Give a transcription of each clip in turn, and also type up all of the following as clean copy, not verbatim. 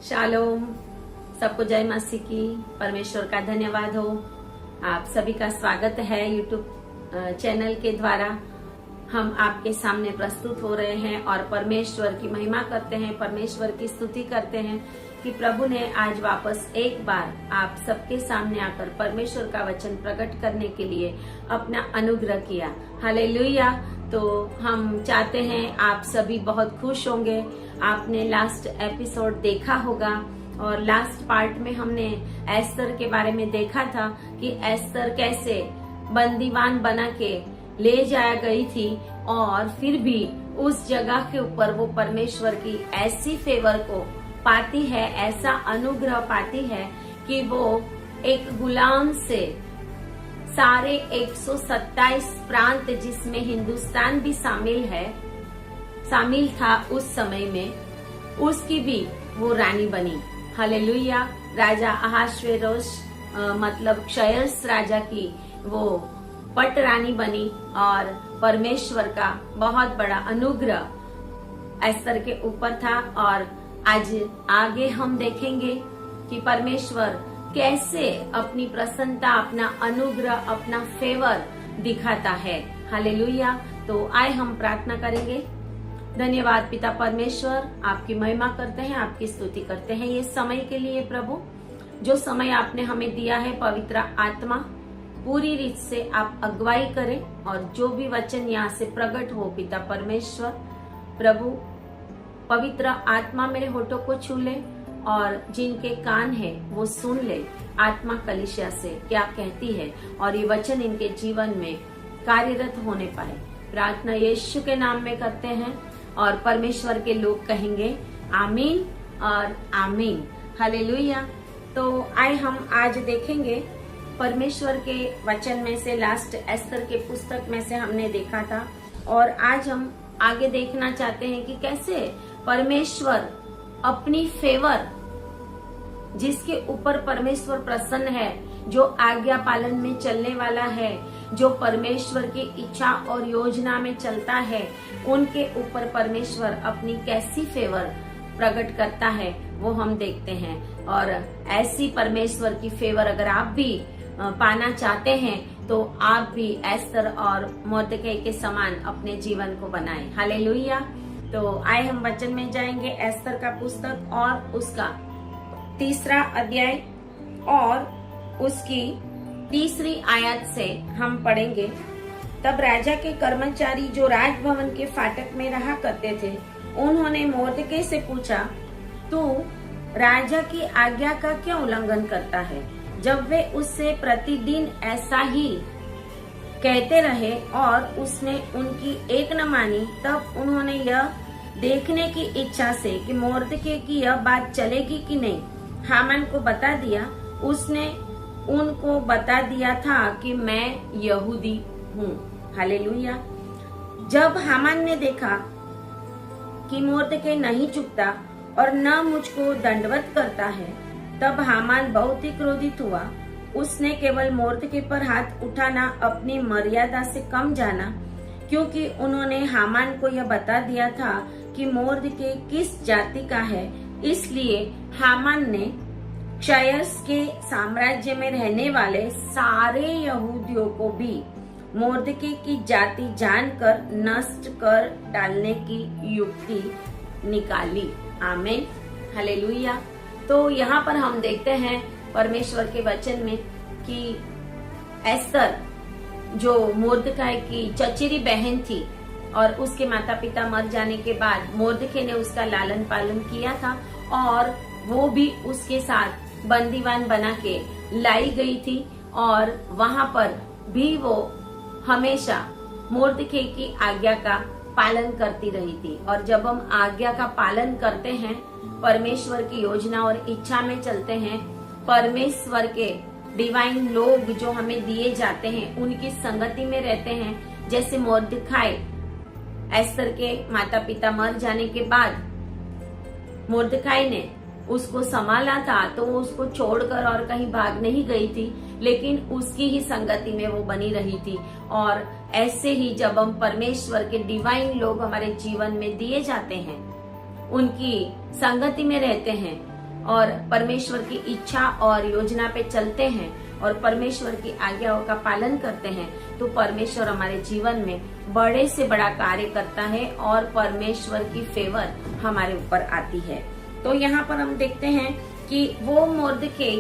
Shalom. सबको जय मसीह की। परमेश्वर का धन्यवाद हो। आप सभी का स्वागत है यूट्यूब चैनल के द्वारा। हम आपके सामने प्रस्तुत हो रहे हैं और परमेश्वर की महिमा करते हैं, परमेश्वर की स्तुति करते हैं कि प्रभु ने आज वापस एक बार आप सबके सामने आकर परमेश्वर का वचन प्रकट करने के लिए अपना अनुग्रह किया। हालेलुया। तो हम चाहते हैं आप सभी बहुत खुश होंगे। आपने लास्ट एपिसोड देखा होगा और लास्ट पार्ट में हमने एस्तर के बारे में देखा था कि एस्तर कैसे बंदीवान बना के ले जाया गई थी और फिर भी उस जगह के ऊपर वो परमेश्वर की ऐसी फेवर को पाती है, ऐसा अनुग्रह पाती है कि वो एक गुलाम से सारे 127 प्रांत जिसमें हिंदुस्तान भी शामिल था उस समय में, उसकी भी वो रानी बनी। हालेलुया। राजा अहाश्वेरोश मतलब क्षयर्स राजा की वो पट रानी बनी और परमेश्वर का बहुत बड़ा अनुग्रह एस्तर के ऊपर था। और आज आगे हम देखेंगे कि परमेश्वर कैसे अपनी प्रसन्नता, अपना अनुग्रह, अपना फेवर दिखाता है। हालेलुया। तो आए हम प्रार्थना करेंगे। धन्यवाद पिता परमेश्वर, आपकी महिमा करते हैं, आपकी स्तुति करते हैं ये समय के लिए प्रभु, जो समय आपने हमें दिया है। पवित्र आत्मा पूरी रीत से आप अगुवाई करें और जो भी वचन यहाँ से प्रकट हो पिता परमेश्वर प्रभु, पवित्र आत्मा मेरे होठों को छू ले और जिनके कान है वो सुन ले आत्मा कलीसिया से क्या कहती है और ये वचन इनके जीवन में कार्यरत होने पाए। प्रार्थना यीशु के नाम में करते हैं और परमेश्वर के लोग कहेंगे आमीन और आमीन। हालेलुया। तो आए हम आज देखेंगे परमेश्वर के वचन में से, लास्ट एस्तर के पुस्तक में से हमने देखा था और आज हम आगे देखना चाहते हैं कि कैसे परमेश्वर अपनी फेवर, जिसके ऊपर परमेश्वर प्रसन्न है, जो आज्ञा पालन में चलने वाला है, जो परमेश्वर की इच्छा और योजना में चलता है, उनके ऊपर परमेश्वर अपनी कैसी फेवर प्रकट करता है वो हम देखते हैं। और ऐसी परमेश्वर की फेवर अगर आप भी पाना चाहते हैं तो आप भी एस्तर और मोर्देkai के समान अपने जीवन को बनाएं। हालेलुया। तो आए हम वचन में जाएंगे। एस्तर का पुस्तक और उसका 3 अध्याय और उसकी 3 आयत से हम पढ़ेंगे। तब राजा के कर्मचारी जो राजभवन के फाटक में रहा करते थे, उन्होंने मोर्देkai से पूछा, तू राजा की आज्ञा का क्यों उल्लंघन करता है? जब वे उससे प्रतिदिन ऐसा ही कहते रहे और उसने उनकी एक न मानी, तब उन्होंने यह देखने की इच्छा से कि मोर्देkai की यह बात चलेगी कि नहीं, हामान को बता दिया। उसने उनको बता दिया था कि मैं यहूदी हूँ। हालेलुया। जब हामान ने देखा कि मोर्देkai नहीं चुकता और न मुझको दंडवत करता है, तब हामान बहुत ही क्रोधित हुआ। उसने केवल मोर्देkai पर हाथ उठाना अपनी मर्यादा से कम जाना, क्योंकि उन्होंने हामान को यह बता दिया था कि मोर्देkai किस जाति का है। इसलिए हामान ने क्षयर्स के साम्राज्य में रहने वाले सारे यहूदियों को भी मोर्देkai की जाति जानकर नष्ट कर डालने की युक्ति निकाली। आमीन। हालेलुया। तो यहाँ पर हम देखते हैं परमेश्वर के वचन में कि एस्तर जो मोर्देkai की चचेरी बहन थी और उसके माता पिता मर जाने के बाद मोर्देkai ने उसका लालन पालन किया था और वो भी उसके साथ बंदीवान बना के लाई गई थी और वहां पर भी वो हमेशा मोर्देkai की आज्ञा का पालन करती रही थी। और जब हम आज्ञा का पालन करते हैं, परमेश्वर की योजना और इच्छा में चलते हैं, परमेश्वर के डिवाइन लोग जो हमें दिए जाते हैं उनकी संगति में रहते हैं। जैसे मोर्देkai एस्तर के माता पिता मर जाने के बाद मोर्देkai ने उसको संभाला था, तो वो उसको छोड़कर और कहीं भाग नहीं गई थी, लेकिन उसकी ही संगति में वो बनी रही थी। और ऐसे ही जब हम परमेश्वर के डिवाइन लोग हमारे जीवन में दिए जाते हैं, उनकी संगति में रहते हैं, और परमेश्वर की इच्छा और योजना पे चलते हैं और परमेश्वर की आज्ञाओं का पालन करते हैं तो परमेश्वर हमारे जीवन में बड़े से बड़ा कार्य करता है और परमेश्वर की फेवर हमारे ऊपर आती है। तो यहाँ पर हम देखते हैं कि वो मोर्दके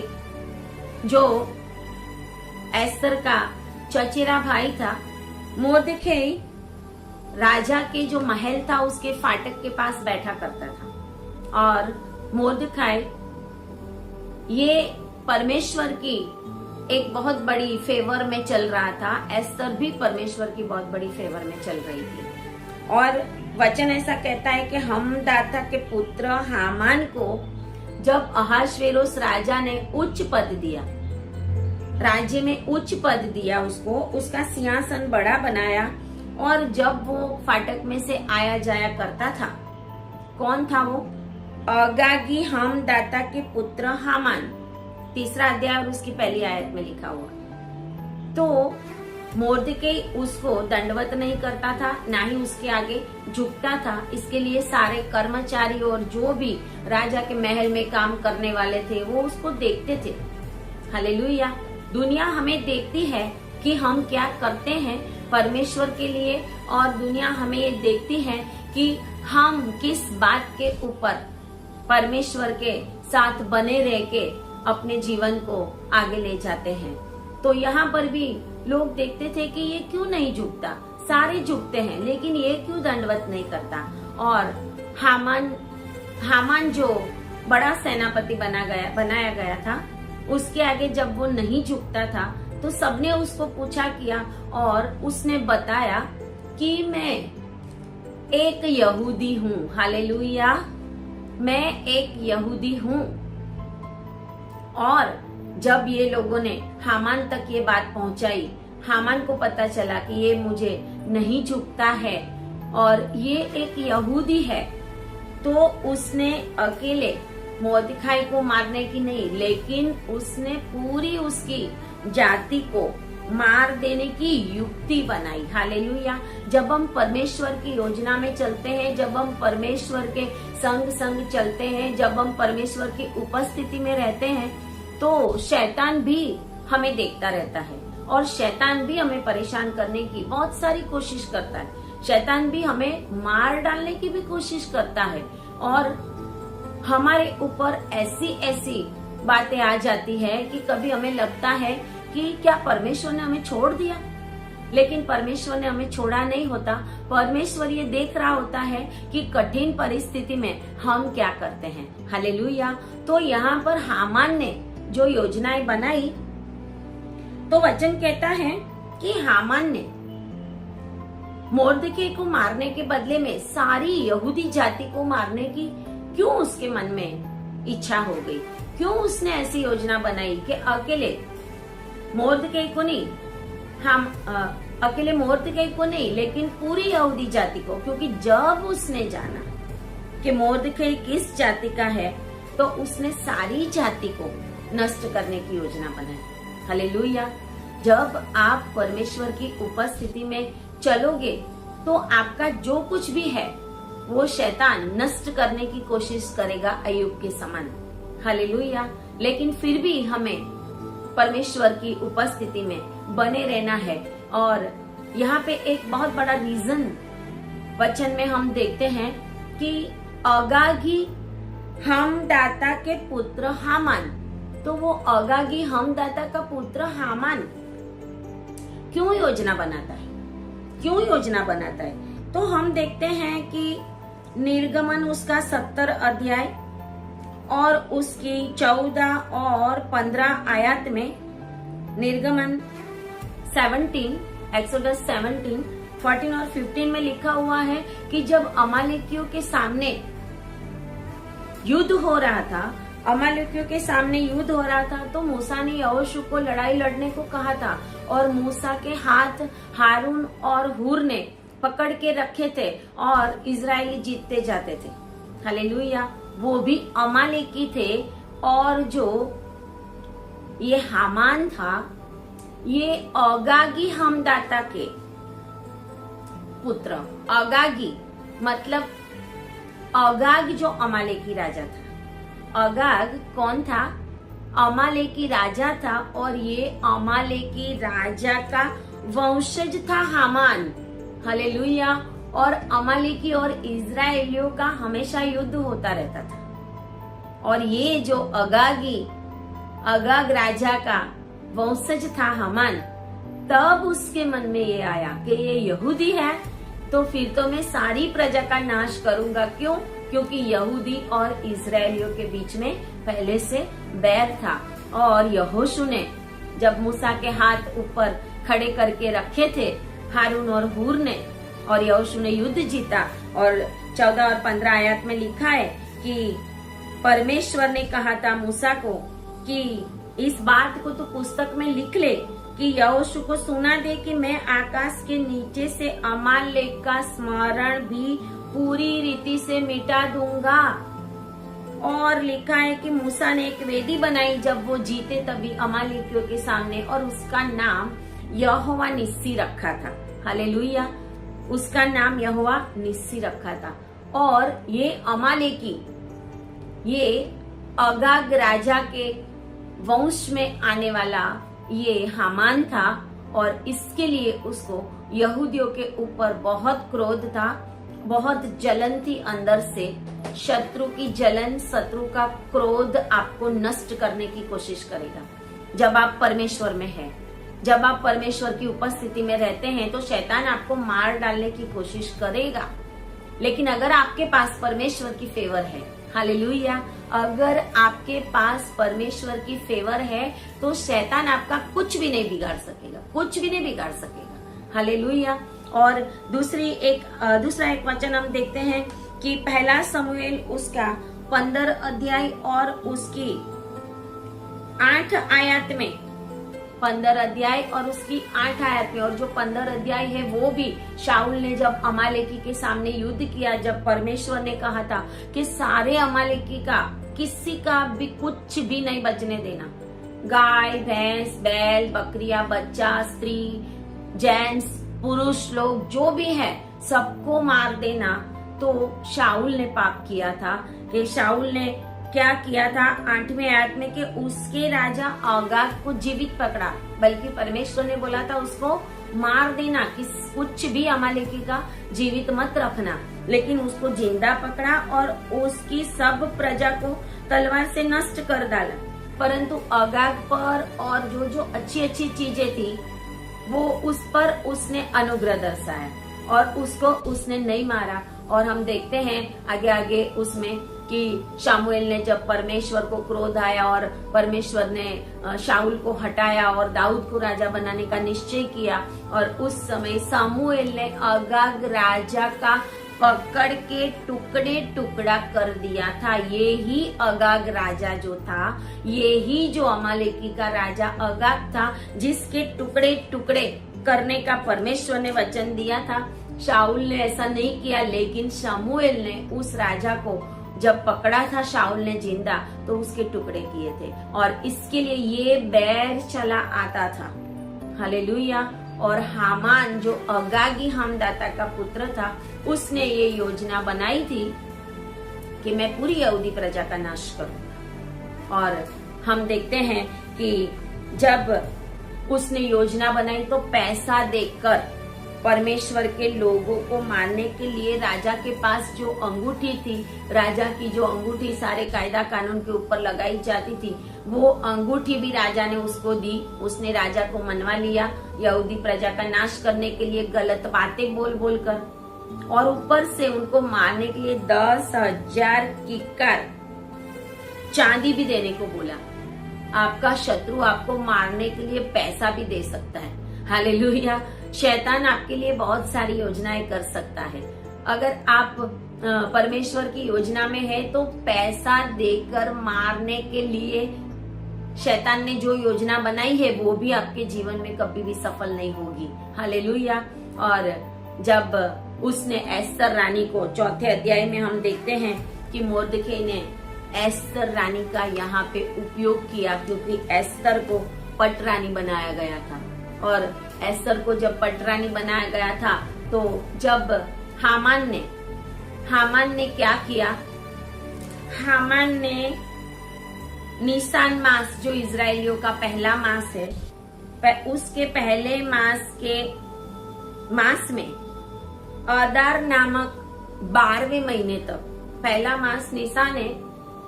जो एस्तर का चचेरा भाई था, मोर्दके राजा के जो महल था उसके फाटक के पास बैठा करता था और मोर्दखाई ये परमेश्वर की एक बहुत बड़ी फेवर में चल रहा था। एस्तर भी परमेश्वर की बहुत बड़ी फेवर में चल रही थी और वचन ऐसा कहता है कि हमदाता के पुत्र हामान को जब अहाश्वेरोस राजा ने उच्च पद दिया, राज्य में उच्च पद दिया, उसको उसका सिंहासन बड़ा बनाया और जब वो फाटक में से आया जाया करता था, कौन था वो? अगागी हमदाता के पुत्र हामान, 3 अध्याय और उसकी पहली आयत में लिखा हुआ। तो मोर्दके उसको दंडवत नहीं करता था, ना ही उसके आगे झुकता था। इसके लिए सारे कर्मचारी और जो भी राजा के महल में काम करने वाले थे वो उसको देखते थे। हालेलुया। दुनिया हमें देखती है कि हम क्या करते हैं परमेश्वर के लिए और दुनिया हमें ये देखती है कि हम किस बात के ऊपर परमेश्वर के साथ बने रह के अपने जीवन को आगे ले जाते हैं। तो यहाँ पर भी लोग देखते थे कि ये क्यों नहीं झुकता, सारे झुकते हैं लेकिन ये क्यों दंडवत नहीं करता। और हामान जो बड़ा सेनापति बनाया गया था, उसके आगे जब वो नहीं झुकता था तो सबने उसको पूछा किया और उसने बताया कि मैं एक यहूदी हूँ। हालेलुया, मैं एक यहूदी हूँ। और जब ये लोगों ने हामान तक ये बात पहुंचाई, हामान को पता चला कि ये मुझे नहीं झुकता है और ये एक यहूदी है, तो उसने अकेले मोर्दखाई को मारने की नहीं, लेकिन उसने पूरी उसकी जाति को मार देने की युक्ति बनाई। हालेलुया। जब हम परमेश्वर की योजना में चलते हैं, जब हम परमेश्वर के संग चलते हैं, जब हम परमेश्वर की उपस्थिति में रहते हैं, तो शैतान भी हमें देखता रहता है और शैतान भी हमें परेशान करने की बहुत सारी कोशिश करता है। शैतान भी हमें मार डालने की भी कोशिश करता है और हमारे ऊपर ऐसी बातें आ जाती है कि कभी हमें लगता है कि क्या परमेश्वर ने हमें छोड़ दिया, लेकिन परमेश्वर ने हमें छोड़ा नहीं होता। परमेश्वर ये देख रहा होता है कि कठिन परिस्थिति में हम क्या करते हैं। हालेलुया। तो यहाँ पर हामान ने जो योजनाएं बनाई, तो वचन कहता है कि हामान ने मोर्दके को मारने के बदले में सारी यहूदी जाति को मारने की क्यों उसके मन में इच्छा हो गई, क्यों उसने ऐसी योजना बनाई कि अकेले मोर्दके को नहीं, अकेले मोर्दके को नहीं लेकिन पूरी यहूदी जाति को। क्योंकि जब उसने जाना कि मोर्दके किस जाति का है तो उसने सारी जाति को नष्ट करने की योजना बनाई। हालेलुया। जब आप परमेश्वर की उपस्थिति में चलोगे तो आपका जो कुछ भी है वो शैतान नष्ट करने की कोशिश करेगा, अय्यूब के समान। हालेलुया। लेकिन फिर भी हमें परमेश्वर की उपस्थिति में बने रहना है। और यहाँ पे एक बहुत बड़ा रीजन वचन में हम देखते हैं कि अगागी हमदाता के पुत्र हामान, तो वो अगागी हमदाता का पुत्र हामान क्यों योजना बनाता है, तो हम देखते हैं कि निर्गमन उसका 70 अध्याय और उसकी 14 और 15 आयत में, निर्गमन 17, एक्सोडस 17, 14 और 15 में लिखा हुआ है कि जब अमालेकियों के सामने युद्ध हो रहा था, तो मूसा ने यहोशू को लड़ाई लड़ने को कहा था और मूसा के हाथ हारून और हूर ने पकड़ के रखे थे और इजरायली जीतते जाते थे। हालेलुया। वो भी अमालेकी थे। और जो ये हामान था, ये अगागी हमदाता के पुत्र। अगागी मतलब अगाग जो अमालेकी राजा था, अगाग कौन था? अमालेकी राजा था, और ये अमालेकी राजा का वंशज था हामान। हालेलुया। और अमालेकी और इजराइलियों का हमेशा युद्ध होता रहता था। और ये जो अगाग राजा का वंशज था हामान, तब उसके मन में ये आया कि ये यहूदी है, तो फिर तो मैं सारी प्रजा का नाश करूंगा। क्यों? क्योंकि यहूदी और इजराइलियों के बीच में पहले से बैर था। और यहोशू ने जब मूसा के हाथ ऊपर खड़े करके रखे थे हारून और हूर ने, और यहोशू ने युद्ध जीता, और 14 और 15 आयत में लिखा है कि परमेश्वर ने कहा था मूसा को कि इस बात को तो पुस्तक में लिख ले कि यहोशू को सुना दे कि मैं आकाश के नीचे से अमालेक का स्मरण भी पूरी रीति से मिटा दूंगा। और लिखा है कि मूसा ने एक वेदी बनाई जब वो जीते तभी अमालेकियों के सामने, और उसका नाम यहोवा निस्सी रखा था। हालेलुया। उसका नाम यहोवा निस्सी रखा था। और ये अमालेकी, ये अगाग राजा के वंश में आने वाला ये हामान था, और इसके लिए उसको यहूदियों के ऊपर बहुत क्रोध था, बहुत जलन थी अंदर से। शत्रु की जलन, शत्रु का क्रोध आपको नष्ट करने की कोशिश करेगा। जब आप परमेश्वर में हैं, जब आप परमेश्वर की उपस्थिति में रहते हैं, तो शैतान आपको मार डालने की कोशिश करेगा। लेकिन अगर आपके पास परमेश्वर की फेवर है, हालेलुया, अगर आपके पास परमेश्वर की फेवर है, तो शैतान आपका कुछ भी नहीं बिगाड़ सकेगा, कुछ भी नहीं बिगाड़ सकेगा। हालेलुया। और दूसरा एक वचन हम देखते हैं कि पहला शमूएल उसका 15 अध्याय और उसकी 8 आयत में, 15 अध्याय और उसकी 8 आयत में, और जो 15 अध्याय है वो भी शाऊल ने जब अमालेकी के सामने युद्ध किया, जब परमेश्वर ने कहा था कि सारे अमालेकी का किसी का भी कुछ भी नहीं बचने देना, गाय भैंस बैल बकरियां बच्चा स्त्री जेंट्स पुरुष लोग जो भी है सबको मार देना। तो शाऊल ने पाप किया था। कि शाऊल ने क्या किया था 8वें आयत में, कि उसके राजा अगाग को जीवित पकड़ा, बल्कि परमेश्वर ने बोला था उसको मार देना, कि कुछ भी अमालेकी का जीवित मत रखना, लेकिन उसको जिंदा पकड़ा और उसकी सब प्रजा को तलवार से नष्ट कर डाला। परंतु अगाग पर और जो जो अच्छी अच्छी चीजें थी वो उस पर उसने अनुग्रह दर्शाया, और उसको उसने नहीं मारा। और हम देखते हैं आगे आगे उसमें कि शामुएल ने जब परमेश्वर को क्रोध आया और परमेश्वर ने शाऊल को हटाया और दाऊद को राजा बनाने का निश्चय किया, और उस समय सामुएल ने अगाग राजा का पकड़ के टुकड़े टुकड़ा कर दिया था। ये ही अगाग राजा जो था, ये ही जो अमालेकी का राजा अगाग था, जिसके टुकड़े टुकड़े करने का परमेश्वर ने वचन दिया था। शाऊल ने ऐसा नहीं किया, लेकिन शमूएल ने उस राजा को जब पकड़ा था शाऊल ने जिंदा, तो उसके टुकड़े किए थे, और इसके लिए ये बैर चला आता था। हालेलुया। और हामान जो अगागी हमदाता का पुत्र था, उसने ये योजना बनाई थी कि मैं पूरी यहूदी प्रजा का नाश करूं। और हम देखते हैं कि जब उसने योजना बनाई तो पैसा देकर परमेश्वर के लोगों को मारने के लिए राजा के पास जो अंगूठी थी, राजा की जो अंगूठी सारे कायदा कानून के ऊपर लगाई जाती थी, वो अंगूठी भी राजा ने उसको दी। उसने राजा को मनवा लिया यहूदी प्रजा का नाश करने के लिए गलत बातें बोल बोल कर, और ऊपर से उनको मारने के लिए 10,000 किक्कर चांदी भी देने को बोला। आपका शत्रु आपको मारने के लिए पैसा भी दे सकता है। हालेलुया। शैतान आपके लिए बहुत सारी योजनाएं कर सकता है। अगर आप परमेश्वर की योजना में है तो पैसा देकर मारने के लिए शैतान ने जो योजना बनाई है वो भी आपके जीवन में कभी भी सफल नहीं होगी। हालेलुया। और जब उसने एस्तर रानी को 4थे अध्याय में हम देखते हैं कि मोर्दखे ने एस्तर रानी का यहाँ पे उपयोग किया, क्योंकि एस्तर को पटरानी बनाया गया था। और एस्तर को जब पटरानी बनाया गया था, तो जब हामान ने क्या किया, हामान ने निसान मास जो इजरायलियों का पहला मास है, उसके पहले मास में अदार नामक 12वें महीने तक, पहला मास निसान है,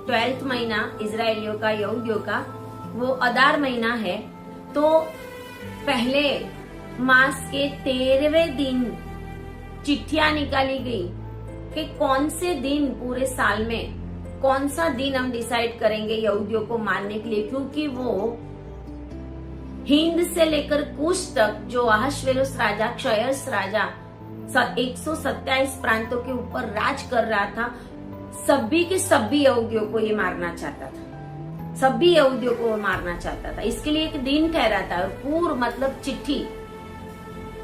12th महीना इजरायलियों का, यहूदियों का वो अदार महीना है। तो पहले मास के 13वें दिन चिट्ठियां निकाली गई कि कौन से दिन पूरे साल में, कौन सा दिन हम डिसाइड करेंगे यहूदियों को मारने के लिए, क्योंकि वो हिंद से लेकर कुश तक जो अहश्वेरोस राजा, क्षयर्स राजा 127 प्रांतों के ऊपर राज कर रहा था, सभी के सभी यहूदियों को ये मारना चाहता था, सभी यहूदियों को मारना चाहता था। इसके लिए एक दिन ठहराता है और पूर्व मतलब चिट्ठी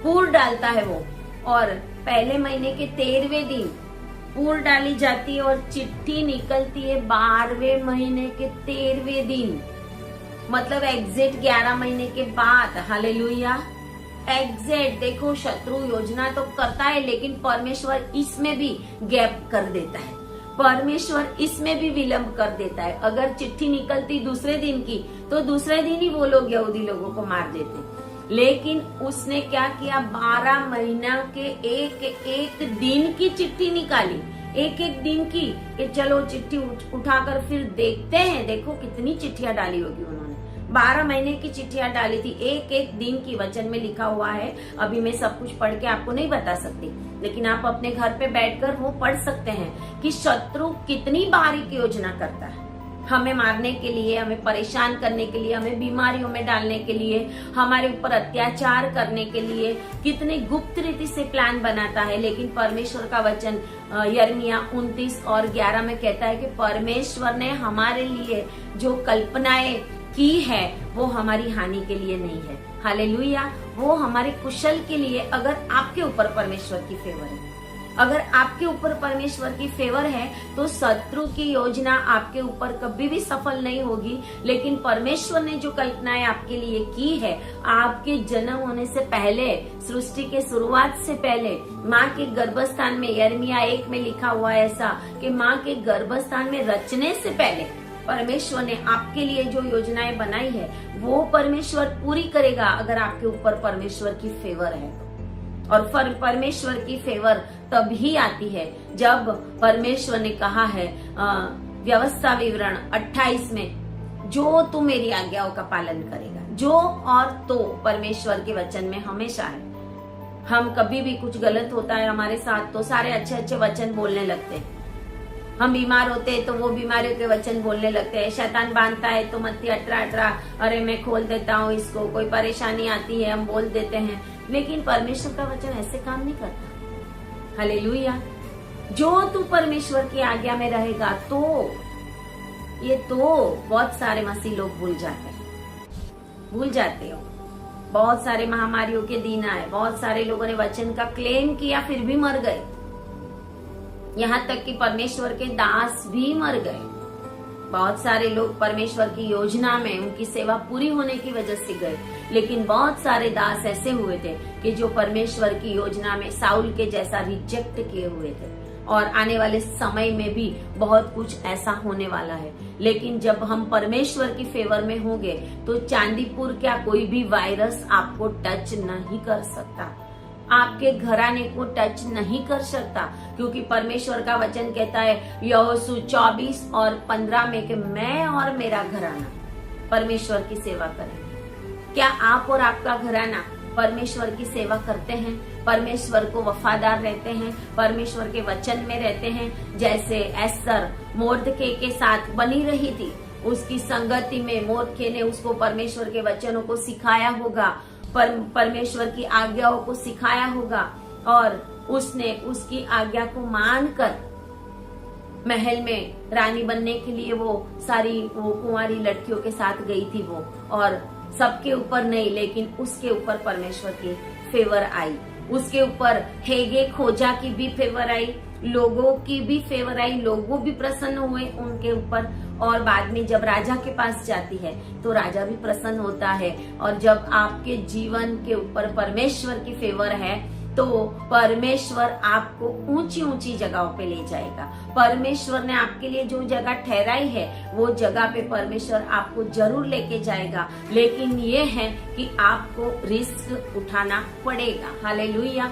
पूर्व डालता है वो, और पहले महीने के 13वें दिन पूर्व डाली जाती है और चिट्ठी निकलती है 12वें महीने के 13वें दिन, मतलब एग्जैक्ट 11 महीने के बाद। Hallelujah, exact. देखो, शत्रु योजना तो करता है, लेकिन परमेश्वर इसमें भी गैप कर देता है, परमेश्वर इसमें भी विलंब कर देता है। अगर चिट्ठी निकलती दूसरे दिन की तो दूसरे दिन ही वो लोग यहूदी लोगों को मार देते, लेकिन उसने क्या किया, 12 महीना के एक एक दिन की चिट्ठी निकाली, एक एक दिन की, कि चलो चिट्ठी उठाकर फिर देखते हैं। देखो कितनी चिट्ठियां डाली होगी उन्होंने, 12 महीने की चिट्ठियां डाली थी, एक एक दिन की। वचन में लिखा हुआ है, अभी मैं सब कुछ पढ़ के आपको नहीं बता सकती, लेकिन आप अपने घर पे बैठकर वो पढ़ सकते हैं कि शत्रु कितनी बारीक योजना करता है हमें मारने के लिए, हमें परेशान करने के लिए, हमें बीमारियों में डालने के लिए, हमारे ऊपर अत्याचार करने के लिए, कितने गुप्त रीति से प्लान बनाता है। लेकिन परमेश्वर का वचन यिर्मयाह 29 और 11 में कहता है कि परमेश्वर ने हमारे लिए जो कल्पनाएं की है वो हमारी हानि के लिए नहीं है। हालेलुया, वो हमारे कुशल के लिए। अगर आपके ऊपर परमेश्वर की फेवर है, अगर आपके ऊपर परमेश्वर की फेवर है, तो शत्रु की योजना आपके ऊपर कभी भी सफल नहीं होगी। लेकिन परमेश्वर ने जो कल्पनाएं आपके लिए की है, आपके जन्म होने से पहले, सृष्टि के शुरुआत से पहले, माँ के गर्भस्थान में, यिर्मयाह 1 में लिखा हुआ है ऐसा कि माँ के गर्भस्थान में रचने से पहले परमेश्वर ने आपके लिए जो योजनाएं बनाई है वो परमेश्वर पूरी करेगा, अगर आपके ऊपर परमेश्वर की फेवर है। और परमेश्वर की फेवर तभी आती है जब परमेश्वर ने कहा है व्यवस्था विवरण 28 में, जो तू मेरी आज्ञाओं का पालन करेगा। जो और तो परमेश्वर के वचन में हमेशा है। हम कभी भी कुछ गलत होता है हमारे साथ तो सारे अच्छे अच्छे वचन बोलने लगते हैं, हम बीमार होते हैं तो वो बीमारियों के वचन बोलने लगते हैं, शैतान बांधता है तो मत्ती 18 अरे मैं खोल देता हूँ इसको, कोई परेशानी आती है हम बोल देते हैं। लेकिन परमेश्वर का वचन ऐसे काम नहीं करता। हालेलुया, जो तू परमेश्वर की आज्ञा में रहेगा तो ये तो बहुत सारे मसीह लोग भूल जाते हो। बहुत सारे महामारियों के दिन आए, बहुत सारे लोगों ने वचन का क्लेम किया फिर भी मर गए, यहाँ तक कि परमेश्वर के दास भी मर गए। बहुत सारे लोग परमेश्वर की योजना में उनकी सेवा पूरी होने की वजह से गए, लेकिन बहुत सारे दास ऐसे हुए थे कि जो परमेश्वर की योजना में साउल के जैसा रिजेक्ट किए हुए थे। और आने वाले समय में भी बहुत कुछ ऐसा होने वाला है। लेकिन जब हम परमेश्वर की फेवर में होंगे तो चांदीपुर क्या कोई भी वायरस आपको टच नहीं कर सकता, आपके घराने को टच नहीं कर सकता, क्योंकि परमेश्वर का वचन कहता है यहोशू 24 और 15 में कि मैं और मेरा घराना परमेश्वर की सेवा करेंगे। क्या आप और आपका घराना परमेश्वर की सेवा करते हैं, परमेश्वर को वफादार रहते हैं, परमेश्वर के वचन में रहते हैं? जैसे एस्तर मोर्दके के साथ बनी रही थी, उसकी संगति में मोर्दके ने उसको परमेश्वर के वचनों को सिखाया होगा, परमेश्वर की आज्ञाओं को सिखाया होगा, और उसने उसकी आज्ञा को मानकर महल में रानी बनने के लिए वो कुंवारी लड़कियों के साथ गई थी वो, और सबके ऊपर नहीं लेकिन उसके ऊपर परमेश्वर की फेवर आई, उसके ऊपर हेगे खोजा की भी फेवर आई, लोगों की भी फेवर आई, लोगों भी प्रसन्न हुए उनके ऊपर। और बाद में जब राजा के पास जाती है तो राजा भी प्रसन्न होता है। और जब आपके जीवन के ऊपर परमेश्वर की फेवर है तो परमेश्वर आपको ऊंची ऊंची जगहों पे ले जाएगा। परमेश्वर ने आपके लिए जो जगह ठहराई है वो जगह पे परमेश्वर आपको जरूर लेके जाएगा, लेकिन ये है कि आपको रिस्क उठाना पड़ेगा। हालेलुया।